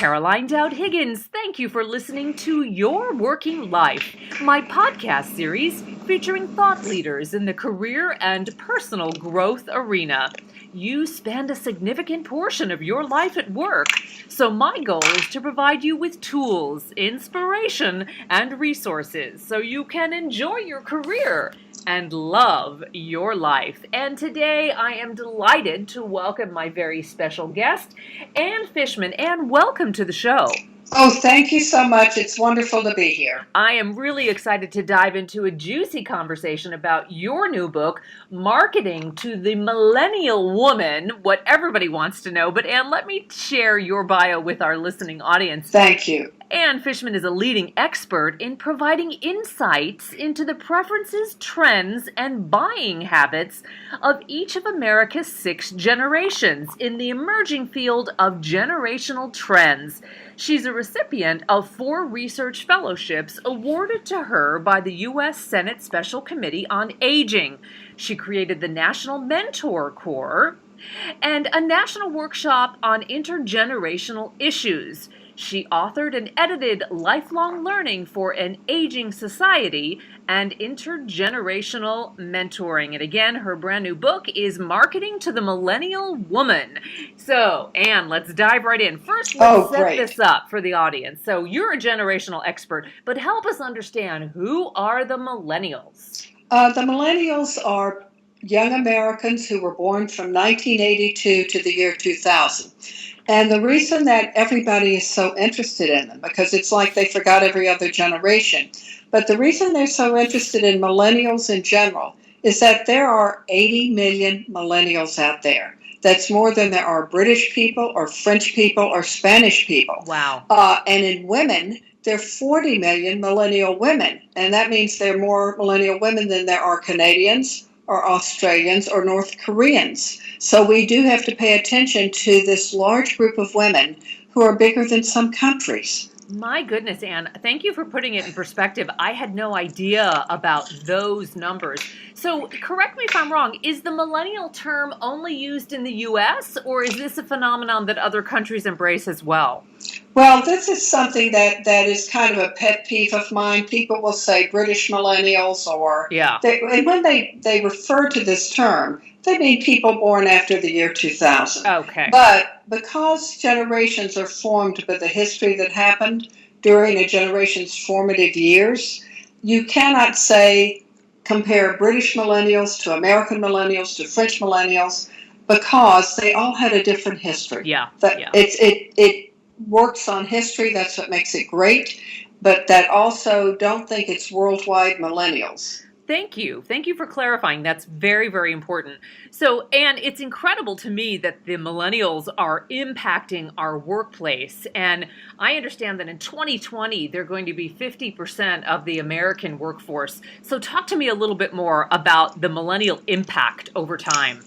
Caroline Dowd-Higgins. Thank you for listening to Your Working Life, my podcast series featuring thought leaders in the career and personal growth arena. You spend a significant portion of your life at work, so my goal is to provide you with tools, inspiration, and resources so you can enjoy your career and love your life. And today I am delighted to welcome my very special guest, Ann Fishman. Ann, welcome to the show. Oh, thank you so much. It's wonderful to be here. I am really excited to dive into a juicy conversation about your new book, Marketing to the Millennial Woman, what everybody wants to know. But Ann, let me share your bio with our listening audience. Thank you. Ann Fishman is a leading expert in providing insights into the preferences, trends, and buying habits of each of America's 6 generations in the emerging field of generational trends. She's a recipient of 4 research fellowships awarded to her by the U.S. Senate Special Committee on Aging. She created the National Mentor Corps and a national workshop on intergenerational issues. She authored and edited Lifelong Learning for an Aging Society and Intergenerational Mentoring. And again, her brand new book is Marketing to the Millennial Woman. So, Ann, let's dive right in. First, let's set this up for the audience. So, you're a generational expert, but help us understand, who are the millennials? The millennials are young Americans who were born from 1982 to the year 2000. And the reason that everybody is so interested in them, because it's like they forgot every other generation, but the reason they're so interested in millennials in general is that there are 80 million millennials out there. That's more than there are British people or French people or Spanish people. Wow. And in women, there are 40 million millennial women. And that means there are more millennial women than there are Canadians or Australians or North Koreans. So we do have to pay attention to this large group of women who are bigger than some countries. My goodness, Ann, thank you for putting it in perspective. I had no idea about those numbers. So correct me if I'm wrong, is the millennial term only used in the U.S., or is this a phenomenon that other countries embrace as well? Well, this is something that is kind of a pet peeve of mine. People will say British millennials, and when they refer to this term, they mean people born after the year 2000. Okay. But because generations are formed by the history that happened during a generation's formative years, you cannot compare British millennials to American millennials to French millennials, because they all had a different history. It works on history. That's what makes it great. But that also, don't think it's worldwide millennials. Thank you. Thank you for clarifying. That's very, very important. So, Ann, it's incredible to me that the millennials are impacting our workplace. And I understand that in 2020, they're going to be 50% of the American workforce. So talk to me a little bit more about the millennial impact over time.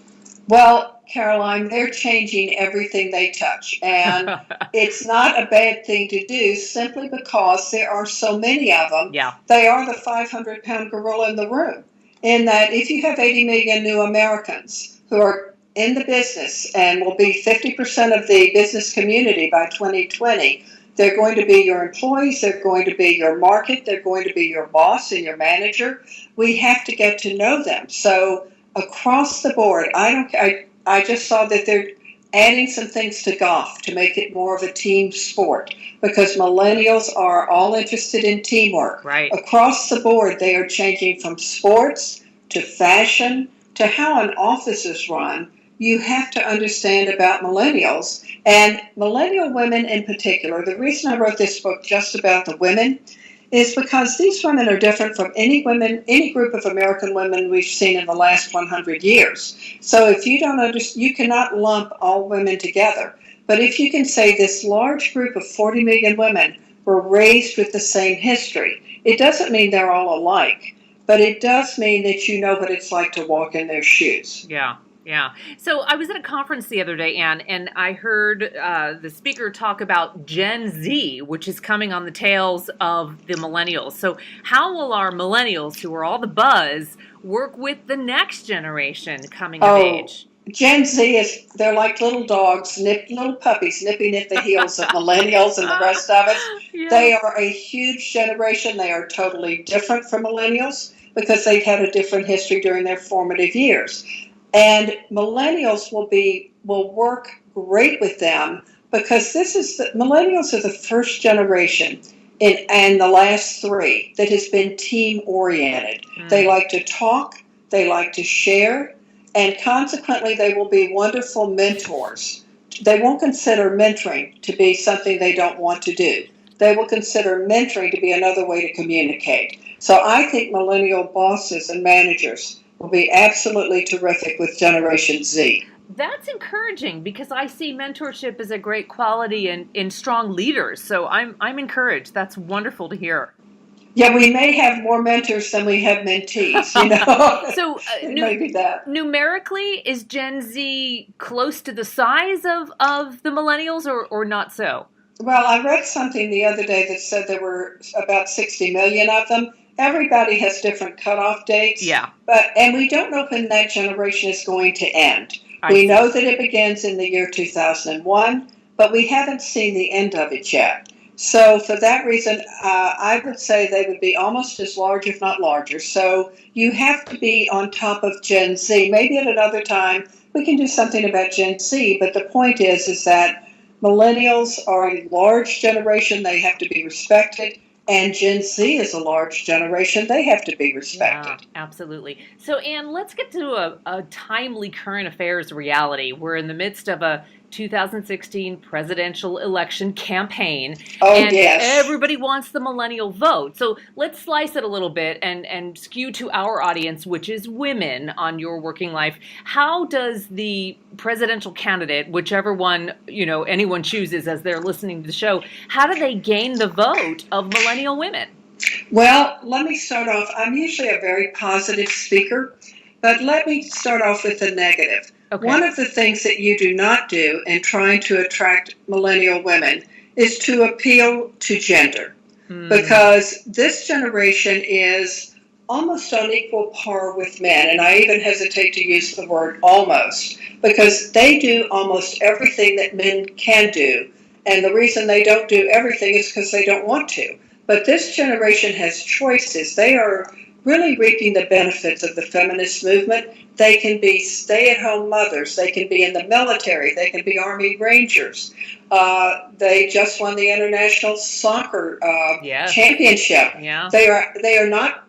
Well, Caroline, they're changing everything they touch. And it's not a bad thing to do, simply because there are so many of them. Yeah. They are the 500-pound gorilla in the room. In that, if you have 80 million new Americans who are in the business and will be 50% of the business community by 2020, they're going to be your employees, they're going to be your market, they're going to be your boss and your manager. We have to get to know them. So across the board, I just saw that they're adding some things to golf to make it more of a team sport, because millennials are all interested in teamwork. Right. Across the board, they are changing from sports to fashion to how an office is run. You have to understand about millennials, and millennial women in particular. The reason I wrote this book just about the women is because these women are different from any group of American women we've seen in the last 100 years. So if you don't understand, you cannot lump all women together. But if you can say this large group of 40 million women were raised with the same history, it doesn't mean they're all alike, but it does mean that you know what it's like to walk in their shoes. Yeah. Yeah. So I was at a conference the other day, Ann, and I heard the speaker talk about Gen Z, which is coming on the tails of the millennials. So how will our millennials, who are all the buzz, work with the next generation coming of age? Gen Z they're like little dogs, little puppies nipping at the heels of millennials and the rest of us. Yeah. They are a huge generation. They are totally different from millennials because they've had a different history during their formative years. And millennials will work great with them because millennials are the first generation and the last three that has been team oriented. They like to talk, they like to share, and consequently, they will be wonderful mentors. They won't consider mentoring to be something they don't want to do. They will consider mentoring to be another way to communicate. So I think millennial bosses and managers will be absolutely terrific with Generation Z. That's encouraging because I see mentorship as a great quality in strong leaders. So I'm encouraged. That's wonderful to hear. Yeah, we may have more mentors than we have mentees, you know. So Maybe that. numerically, is Gen Z close to the size of the millennials or not so? Well, I read something the other day that said there were about 60 million of them. Everybody has different cutoff dates. Yeah. And we don't know when that generation is going to end. I We see. know that it begins in the year 2001, but we haven't seen the end of it yet. So for that reason, I would say they would be almost as large, if not larger. So you have to be on top of Gen Z. Maybe at another time we can do something about Gen Z, but the point is that millennials are a large generation. They have to be respected. And Gen Z is a large generation. They have to be respected. Yeah, absolutely. So, Ann, let's get to a timely current affairs reality. We're in the midst of a 2016 presidential election campaign, Oh, and yes. everybody wants the millennial vote. So let's slice it a little bit and skew to our audience, which is women on Your Working Life. How does the presidential candidate, whichever one anyone chooses as they're listening to the show, how do they gain the vote of millennial women? Well, let me start off. I'm usually a very positive speaker, but let me start off with the negative. Okay. One of the things that you do not do in trying to attract millennial women is to appeal to gender, because this generation is almost on equal par with men, and I even hesitate to use the word almost, because they do almost everything that men can do, and the reason they don't do everything is because they don't want to. But this generation has choices. They are really reaping the benefits of the feminist movement. They can be stay-at-home mothers. They can be in the military. They can be Army Rangers. They just won the international soccer Yes. championship. Yeah. They are not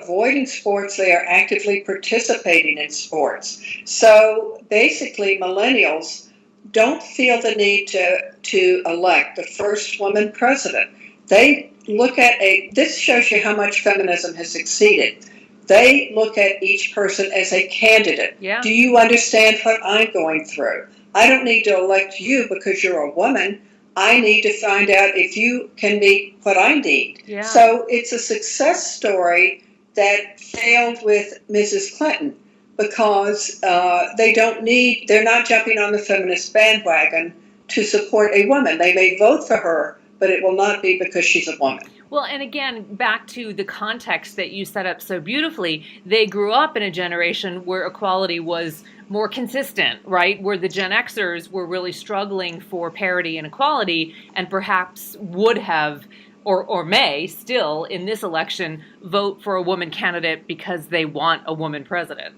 avoiding sports. They are actively participating in sports. So basically, millennials don't feel the need to elect the first woman president. They look at this shows you how much feminism has succeeded. They look at each person as a candidate. Yeah. Do you understand what I'm going through? I don't need to elect you because you're a woman. I need to find out if you can meet what I need. Yeah. So it's a success story that failed with Mrs. Clinton because they're not jumping on the feminist bandwagon to support a woman. They may vote for her, but it will not be because she's a woman. Well, and again, back to the context that you set up so beautifully, they grew up in a generation where equality was more consistent, right? Where the Gen Xers were really struggling for parity and equality, and perhaps would have, or may still, in this election, vote for a woman candidate because they want a woman president.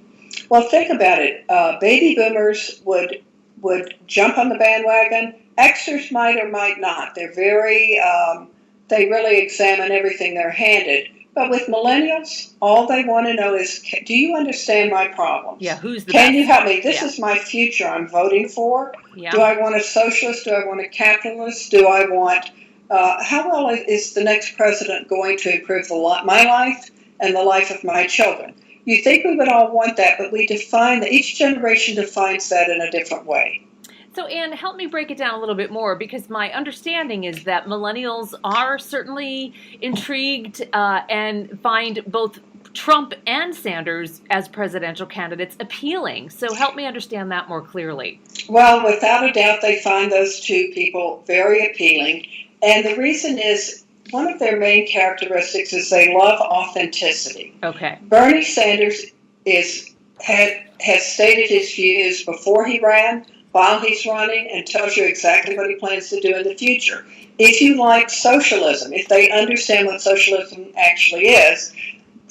Well, think about it. Baby boomers would jump on the bandwagon. Xers might or might not. They're they really examine everything they're handed. But with millennials, all they want to know is, do you understand my problems? Yeah, who's the Can best? you help me? This Yeah. is my future I'm voting for. Yeah. Do I want a socialist? Do I want a capitalist? Do I want, how well is the next president going to improve my life and the life of my children? You think we would all want that, but each generation defines that in a different way. So, Ann, help me break it down a little bit more, because my understanding is that millennials are certainly intrigued and find both Trump and Sanders as presidential candidates appealing. So help me understand that more clearly. Well, without a doubt, they find those two people very appealing. And the reason is, one of their main characteristics is they love authenticity. Okay. Bernie Sanders is has stated his views before he ran, while he's running, and tells you exactly what he plans to do in the future. If you like socialism, if they understand what socialism actually is,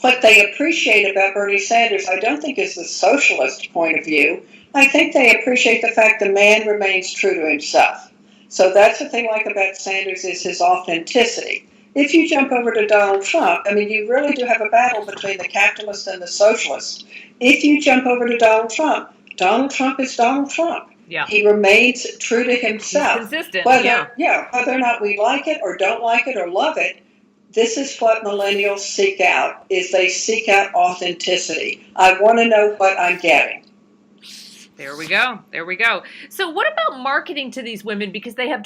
what they appreciate about Bernie Sanders, I don't think is the socialist point of view. I think they appreciate the fact the man remains true to himself. So that's what they like about Sanders is his authenticity. If you jump over to Donald Trump, I mean, you really do have a battle between the capitalist and the socialist. If you jump over to Donald Trump is Donald Trump. Yeah. He remains true to himself. He's consistent. Whether or not we like it or don't like it or love it, this is what millennials seek out, is they seek out authenticity. I want to know what I'm getting. There we go. So what about marketing to these women? Because they have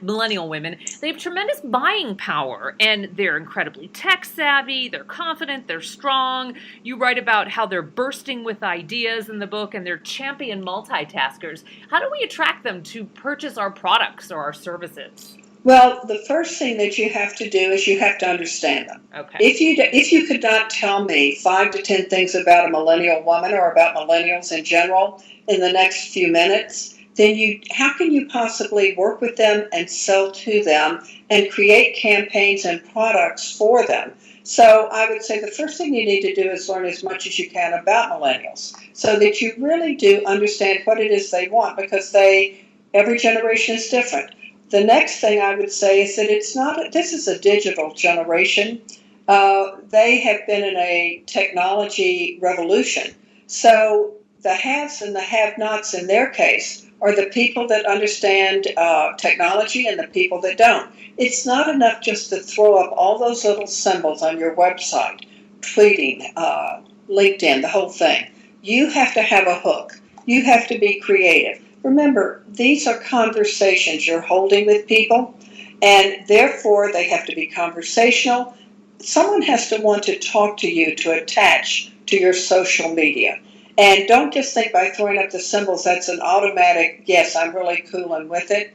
millennial women, they have tremendous buying power, and they're incredibly tech savvy, they're confident, they're strong. You write about how they're bursting with ideas in the book, and they're champion multitaskers. How do we attract them to purchase our products or our services? Well, the first thing that you have to do is you have to understand them. Okay. If you could not tell me 5 to 10 things about a millennial woman or about millennials in general in the next few minutes, then how can you possibly work with them and sell to them and create campaigns and products for them? So I would say the first thing you need to do is learn as much as you can about millennials so that you really do understand what it is they want, because every generation is different. The next thing I would say is that this is a digital generation. They have been in a technology revolution. So the haves and the have-nots in their case are the people that understand technology and the people that don't. It's not enough just to throw up all those little symbols on your website, tweeting, LinkedIn, the whole thing. You have to have a hook. You have to be creative. Remember, these are conversations you're holding with people, and therefore they have to be conversational. Someone has to want to talk to you to attach to your social media. And don't just think by throwing up the symbols that's an automatic, yes, I'm really cool and with it.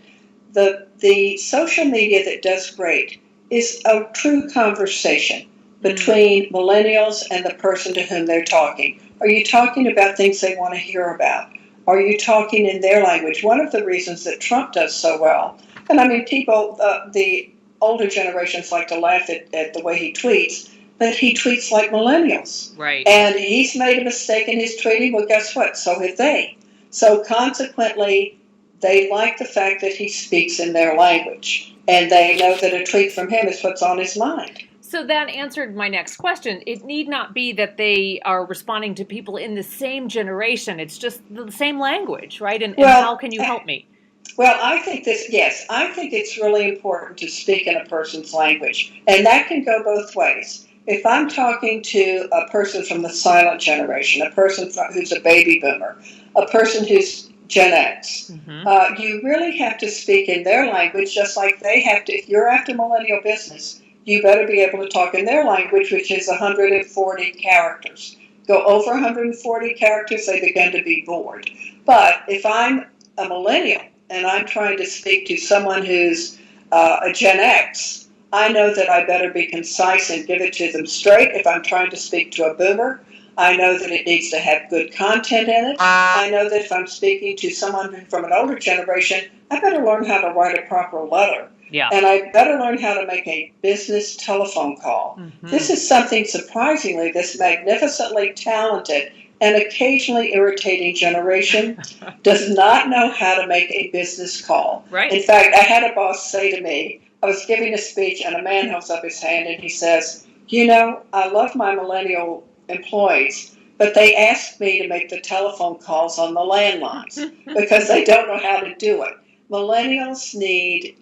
The social media that does great is a true conversation between millennials and the person to whom they're talking. Are you talking about things they want to hear about? Are you talking in their language? One of the reasons that Trump does so well, and I mean, people, the older generations like to laugh at the way he tweets, but he tweets like millennials. Right. And he's made a mistake in his tweeting. Well, guess what? So have they. So consequently, they like the fact that he speaks in their language, and they know that a tweet from him is what's on his mind. So that answered my next question. It need not be that they are responding to people in the same generation. It's just the same language, right? And how can you help me? Well, I think it's really important to speak in a person's language. And that can go both ways. If I'm talking to a person from the silent generation, a person who's a baby boomer, a person who's Gen X, you really have to speak in their language, just like they have to. If you're after millennial business, you better be able to talk in their language, which is 140 characters. Go over 140 characters, they begin to be bored. But if I'm a millennial and I'm trying to speak to someone who's a Gen X, I know that I better be concise and give it to them straight. If I'm trying to speak to a boomer, I know that it needs to have good content in it. I know that if I'm speaking to someone from an older generation, I better learn how to write a proper letter. Yeah. And I better learn how to make a business telephone call. This is something, surprisingly, this magnificently talented and occasionally irritating generation does not know how to make a business call. Right. In fact, I had a boss say to me, I was giving a speech and a man holds up his hand and he says, I love my millennial employees, but they asked me to make the telephone calls on the landlines because they don't know how to do it. Millennials need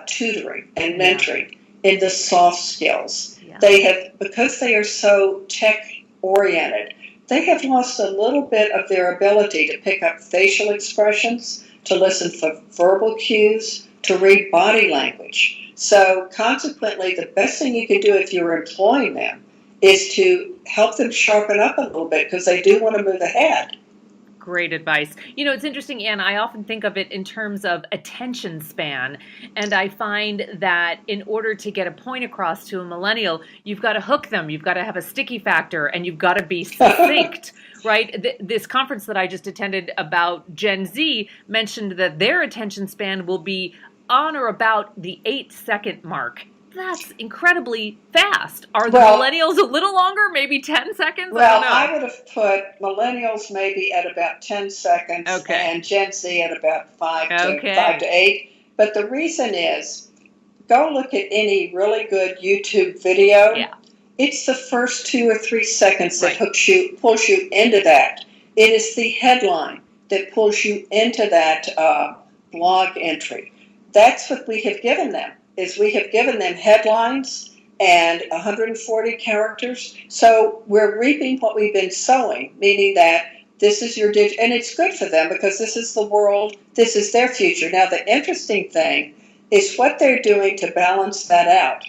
tutoring and mentoring in the soft skills. Yeah. They have, because they are so tech oriented, they have lost a little bit of their ability to pick up facial expressions, to listen for verbal cues, to read body language. So consequently, the best thing you can do if you're employing them is to help them sharpen up a little bit because they do want to move ahead. Great advice. It's interesting, Ann, I often think of it in terms of attention span. And I find that in order to get a point across to a millennial, you've got to hook them. You've got to have a sticky factor and you've got to be succinct, right? This conference that I just attended about Gen Z mentioned that their attention span will be on or about the 8-second mark. That's incredibly fast. Are the Well, millennials a little longer? Maybe 10 seconds? I don't well, know. I would have put millennials maybe at about 10 seconds Okay. and Gen Z at about 5 to Okay. 8. But the reason is, go look at any really good YouTube video. Yeah. It's the first 2 or 3 seconds that Right. pulls you into that. It is the headline that pulls you into that blog entry. That's what we have given them. Is we have given them headlines and 140 characters. So we're reaping what we've been sowing, meaning that this is your and it's good for them because this is the world, this is their future. Now the interesting thing is what they're doing to balance that out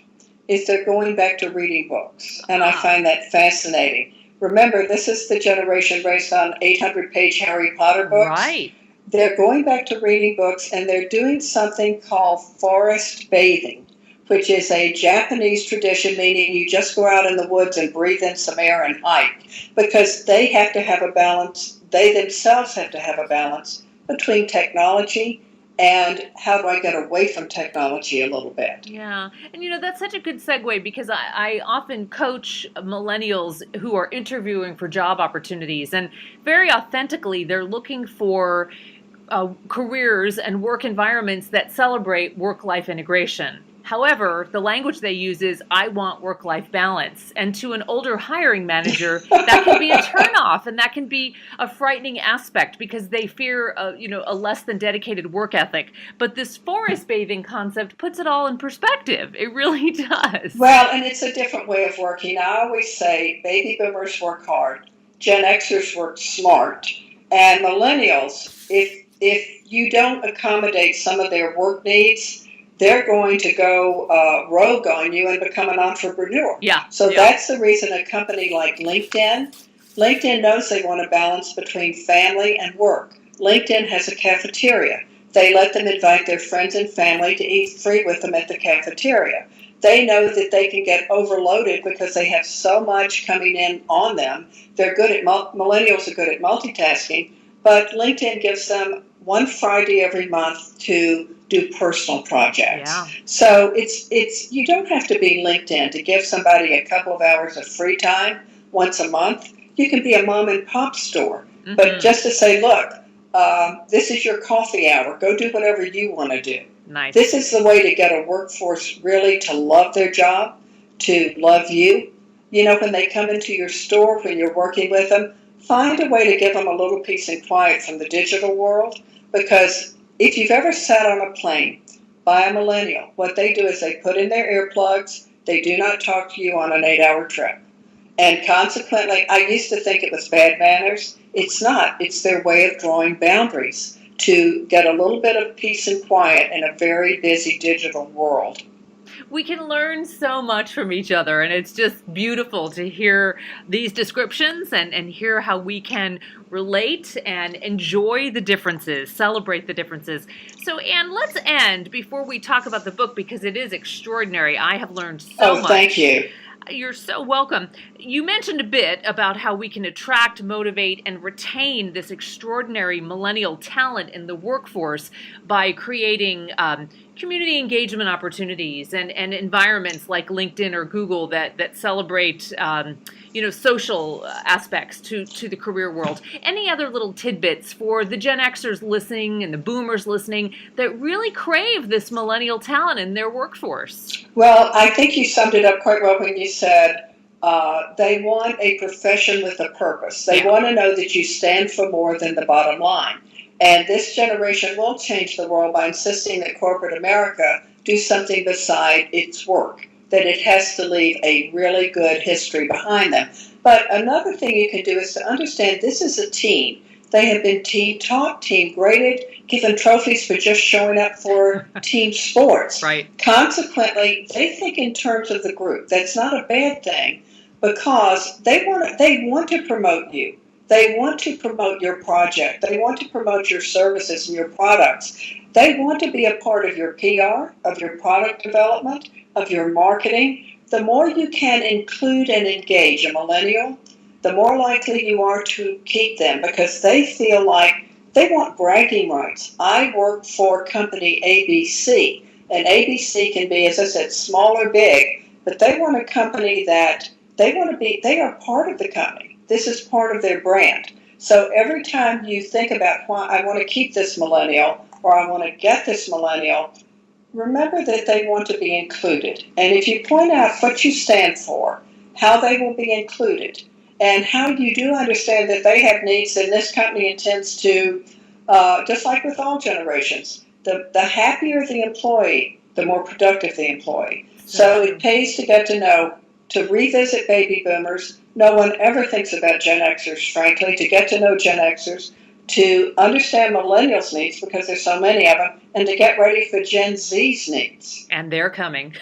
is they're going back to reading books. And I find that fascinating. Remember, this is the generation raised on 800-page Harry Potter books. Right. They're going back to reading books, and they're doing something called forest bathing, which is a Japanese tradition, meaning you just go out in the woods and breathe in some air and hike, because they have to have a balance. They themselves have to have a balance between technology and how do I get away from technology a little bit. Yeah. And that's such a good segue because I often coach millennials who are interviewing for job opportunities. And very authentically, they're looking for careers and work environments that celebrate work-life integration. However, the language they use is, I want work-life balance. And to an older hiring manager, that can be a turnoff, and that can be a frightening aspect because they fear a less than dedicated work ethic. But this forest bathing concept puts it all in perspective. It really does. Well, and it's a different way of working. I always say baby boomers work hard, Gen Xers work smart, and millennials, if you don't accommodate some of their work needs, they're going to go rogue on you and become an entrepreneur. Yeah. So that's the reason a company like LinkedIn knows they want a balance between family and work. LinkedIn has a cafeteria. They let them invite their friends and family to eat free with them at the cafeteria. They know that they can get overloaded because they have so much coming in on them. They're good at millennials are good at multitasking, but LinkedIn gives them one Friday every month to do personal projects. Yeah. So it's you don't have to be LinkedIn to give somebody a couple of hours of free time once a month. You can be a mom and pop store, but just to say, look, this is your coffee hour. Go do whatever you want to do. Nice. This is the way to get a workforce really to love their job, to love you. When they come into your store, when you're working with them, find a way to give them a little peace and quiet from the digital world, because if you've ever sat on a plane by a millennial, what they do is they put in their earplugs. They do not talk to you on an 8-hour trip. And consequently, I used to think it was bad manners. It's not. It's their way of drawing boundaries to get a little bit of peace and quiet in a very busy digital world. We can learn so much from each other, and it's just beautiful to hear these descriptions and hear how we can relate and enjoy the differences, celebrate the differences. So, Ann, let's end before we talk about the book because it is extraordinary. I have learned so much. Oh, thank you. You're so welcome. You mentioned a bit about how we can attract, motivate, and retain this extraordinary millennial talent in the workforce by creating community engagement opportunities and environments like LinkedIn or Google that celebrate social aspects to the career world. Any other little tidbits for the Gen Xers listening and the Boomers listening that really crave this millennial talent in their workforce? Well, I think you summed it up quite well when you said they want a profession with a purpose. They want to know that you stand for more than the bottom line. And this generation will change the world by insisting that corporate America do something beside its work, that it has to leave a really good history behind them. But another thing you can do is to understand this is a team. They have been team taught, team graded, given trophies for just showing up for team sports. Right. Consequently, they think in terms of the group. That's not a bad thing because they want to promote you. They want to promote your project. They want to promote your services and your products. They want to be a part of your PR, of your product development, of your marketing. The more you can include and engage a millennial, the more likely you are to keep them because they feel like they want bragging rights. I work for company ABC, and ABC can be, as I said, small or big, but they want a company that they are part of the company. This is part of their brand. So every time you think about why I want to keep this millennial or I want to get this millennial, remember that they want to be included. And if you point out what you stand for, how they will be included, and how you do understand that they have needs, and this company intends to, just like with all generations, the happier the employee, the more productive the employee. So it pays to get to know, to revisit baby boomers. No one ever thinks about Gen Xers, frankly, to get to know Gen Xers, to understand millennials' needs because there's so many of them, and to get ready for Gen Z's needs. And they're coming.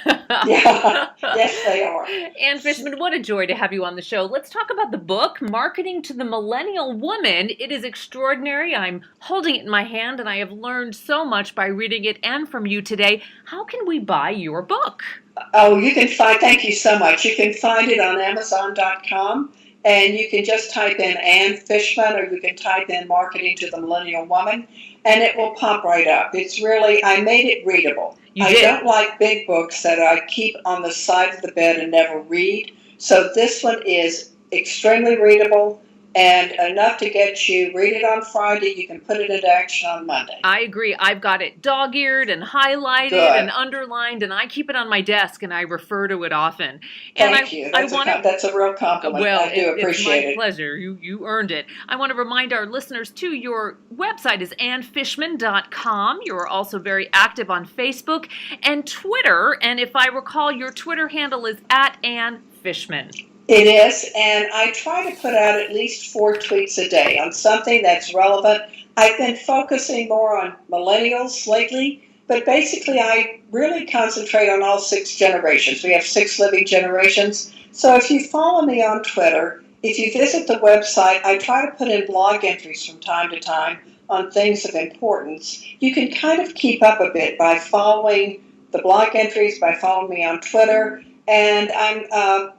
Yeah, yes, they are. Ann Fishman, what a joy to have you on the show. Let's talk about the book, Marketing to the Millennial Woman. It is extraordinary. I'm holding it in my hand, and I have learned so much by reading it and from you today. How can we buy your book? Oh, thank you so much. You can find it on Amazon.com. And you can just type in Ann Fishman, or you can type in Marketing to the Millennial Woman, and it will pop right up. It's really, I made it readable. I don't like big books that I keep on the side of the bed and never read. So this one is extremely readable and enough to get you, read it on Friday, you can put it into action on Monday. I agree. I've got it dog-eared and highlighted and underlined, and I keep it on my desk, and I refer to it often. And Thank you. That's a real compliment. Well, I do appreciate it. It's my pleasure. You earned it. I want to remind our listeners, too, your website is annfishman.com. You're also very active on Facebook and Twitter, and if I recall, your Twitter handle is @AnnFishman. It is, and I try to put out at least 4 tweets a day on something that's relevant. I've been focusing more on millennials lately, but basically I really concentrate on all 6 generations. We have 6 living generations. So if you follow me on Twitter, if you visit the website, I try to put in blog entries from time to time on things of importance. You can kind of keep up a bit by following the blog entries, by following me on Twitter, and I'm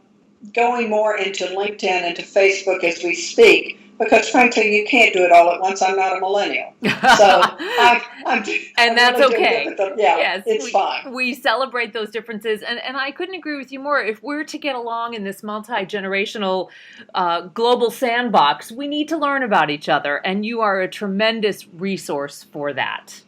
going more into LinkedIn and to Facebook as we speak, because frankly, you can't do it all at once. I'm not a millennial. So and that's really okay. Yes, it's fine. We celebrate those differences, and I couldn't agree with you more. If we're to get along in this multi-generational global sandbox, we need to learn about each other, and you are a tremendous resource for that.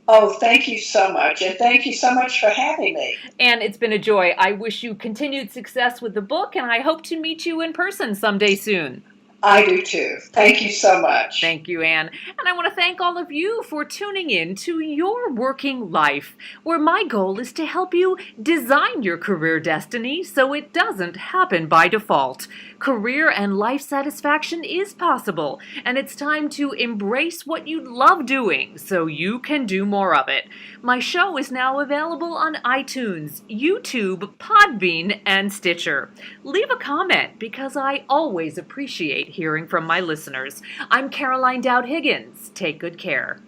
Oh, thank you so much, and thank you so much for having me. And it's been a joy. I wish you continued success with the book, and I hope to meet you in person someday soon. I do too. Thank you so much. Thank you, Ann. And I want to thank all of you for tuning in to Your Working Life, where my goal is to help you design your career destiny so it doesn't happen by default. Career and life satisfaction is possible, and it's time to embrace what you love doing so you can do more of it. My show is now available on iTunes, YouTube, Podbean, and Stitcher. Leave a comment because I always appreciate hearing from my listeners. I'm Caroline Dowd-Higgins. Take good care.